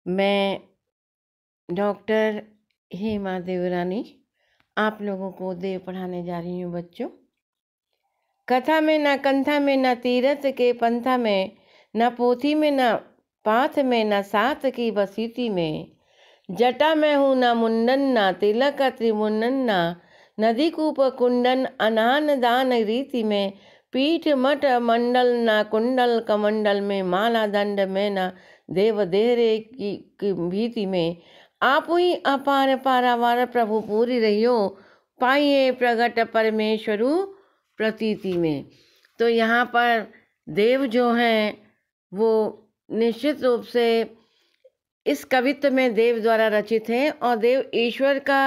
मैं डॉक्टर हेमा देवरानी आप लोगों को देव पढ़ाने जा रही हूँ बच्चों। कथा में न कंथा में न तीरथ के पंथा में न पोथी में न पाथ में न साथ की बसीती में जटा में हूँ न मुंडन न तिलक त्रिमुंडन न नदी कूप कुंडन अनान दान रीति में पीठ मठ मंडल न कुंडल कमंडल में माला दंड में न देव देहरे की भीति में आप ही अपार पारावार प्रभु पूरी रहियो पाइए प्रगट परमेश्वरु प्रतीति में। तो यहाँ पर देव जो हैं वो निश्चित रूप से इस कवित्व में देव द्वारा रचित है और देव ईश्वर का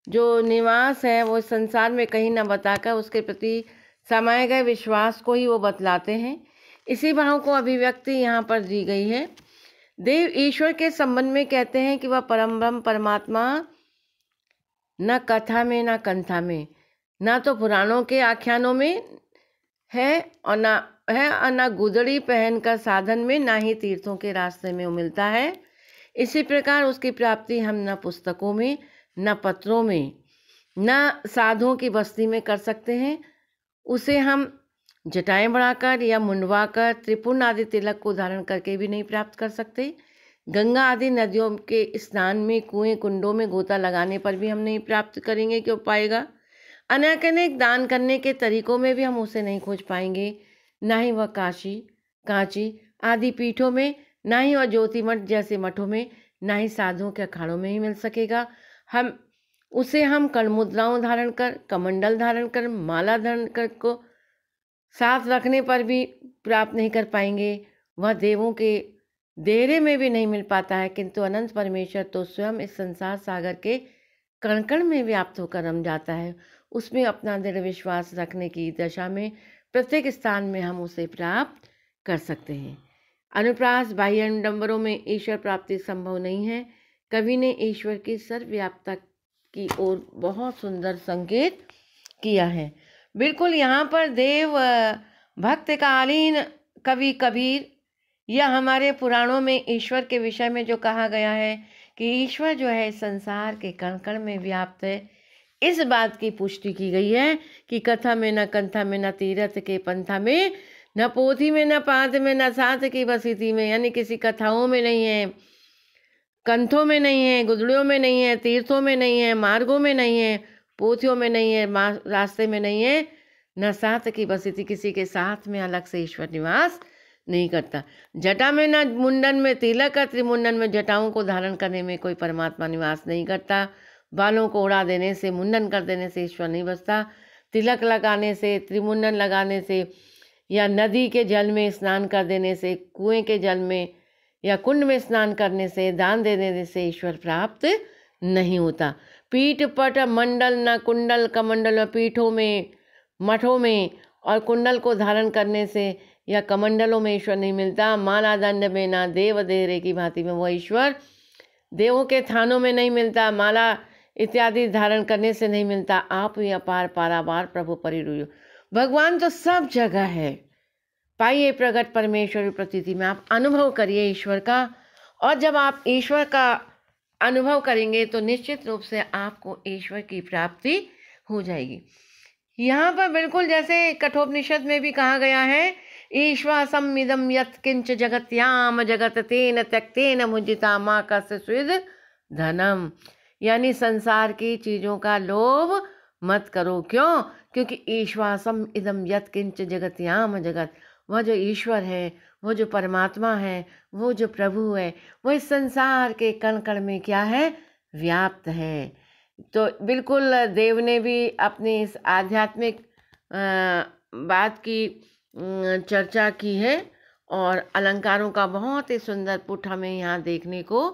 जो निवास है वो संसार में कहीं न बताकर उसके प्रति समाये गए विश्वास को ही वो बतलाते हैं। इसी भाव को अभिव्यक्ति यहाँ पर दी गई है। देव ईश्वर के संबंध में कहते हैं कि वह परम ब्रह्म परमात्मा न कथा में न कंथा में, ना तो पुराणों के आख्यानों में है और ना गुदड़ी पहनकर साधन में, ना ही तीर्थों के रास्ते में वो मिलता है। इसी प्रकार उसकी प्राप्ति हम न पुस्तकों में, न पत्रों में, न साधुओं की बस्ती में कर सकते हैं। उसे हम जटाएं बढ़ाकर या मुंडवाकर त्रिपुंड आदि तिलक को धारण करके भी नहीं प्राप्त कर सकते। गंगा आदि नदियों के स्नान में, कुएं कुंडों में गोता लगाने पर भी हम नहीं प्राप्त करेंगे क्यों पाएगा। अनेक दान करने के तरीकों में भी हम उसे नहीं खोज पाएंगे। ना ही वह काशी कांची आदि पीठों में, ना ही वह ज्योतिमठ जैसे मठों में, ना ही साधुओं के अखाड़ों में ही मिल सकेगा। हम कड़मुद्राओं धारण कर, कमंडल धारण कर, माला धारण कर को साथ रखने पर भी प्राप्त नहीं कर पाएंगे। वह देवों के देहरे में भी नहीं मिल पाता है, किंतु अनंत परमेश्वर तो स्वयं इस संसार सागर के कण कण में व्याप्त होकर रम जाता है। उसमें अपना दृढ़ विश्वास रखने की दशा में प्रत्येक स्थान में हम उसे प्राप्त कर सकते हैं। अनुप्रास बाह्य अनुडंबरों में ईश्वर प्राप्ति संभव नहीं है। कवि ने ईश्वर की सर्वव्यापता की ओर बहुत सुंदर संकेत किया है। बिल्कुल यहाँ पर देव भक्तकालीन कवि कबीर या हमारे पुराणों में ईश्वर के विषय में जो कहा गया है कि ईश्वर जो है संसार के कण कण में व्याप्त है, इस बात की पुष्टि की गई है कि कथा में न कंथा में न तीरथ के पंथा में न पोथी में न पाथ में न साथ की बसीती में, यानी किसी कथाओं में नहीं है, कंथों में नहीं है, गुदड़ियों में नहीं है, तीर्थों में नहीं है, मार्गों में नहीं है, पोथियों में नहीं है, रास्ते में नहीं है, न साथ की बसीती, किसी के साथ में अलग से ईश्वर निवास नहीं करता। जटा में न मुंडन में तिलक त्रिमुंडन में जटाओं को धारण करने में कोई परमात्मा निवास नहीं करता। बालों को उड़ा देने से, मुंडन कर देने से ईश्वर नहीं बसता। तिलक लगाने से, त्रिमुंडन लगाने से या नदी के जल में स्नान कर देने से, कुएं के जल में या कुंड में स्नान करने से, दान दे देने से ईश्वर प्राप्त नहीं होता। पीठ पट मंडल न कुंडल कमंडल, पीठों में, मठों में और कुंडल को धारण करने से या कमंडलों में ईश्वर नहीं मिलता। माला दंड में ना देव देहरे की भांति में वह ईश्वर देवों के थानों में नहीं मिलता, माला इत्यादि धारण करने से नहीं मिलता। आप ही अपार पारावार प्रभु परिरुयो, भगवान तो सब जगह है। पाइए प्रगट परमेश्वर प्रतीति में, आप अनुभव करिए ईश्वर का। और जब आप ईश्वर का अनुभव करेंगे तो निश्चित रूप से आपको ईश्वर की प्राप्ति हो जाएगी। यहाँ पर बिल्कुल जैसे कठोपनिषद में भी कहा गया है, ईश्वासम इदम यत् किंच जगत्याम जगत तेन त्यक्तेन मुजिता माँ कस्य स्विद धनम, यानी संसार की चीज़ों का लोभ मत करो। क्यों? क्योंकि ईश्वासम इदम यत् किंच जगत्याम जगत, वह जो ईश्वर है, वो जो परमात्मा है, वो जो प्रभु है, वो इस संसार के कण कण में क्या है? व्याप्त है। तो बिल्कुल देव ने भी अपनी इस आध्यात्मिक बात की चर्चा की है और अलंकारों का बहुत ही सुंदर पुट हमें यहाँ देखने को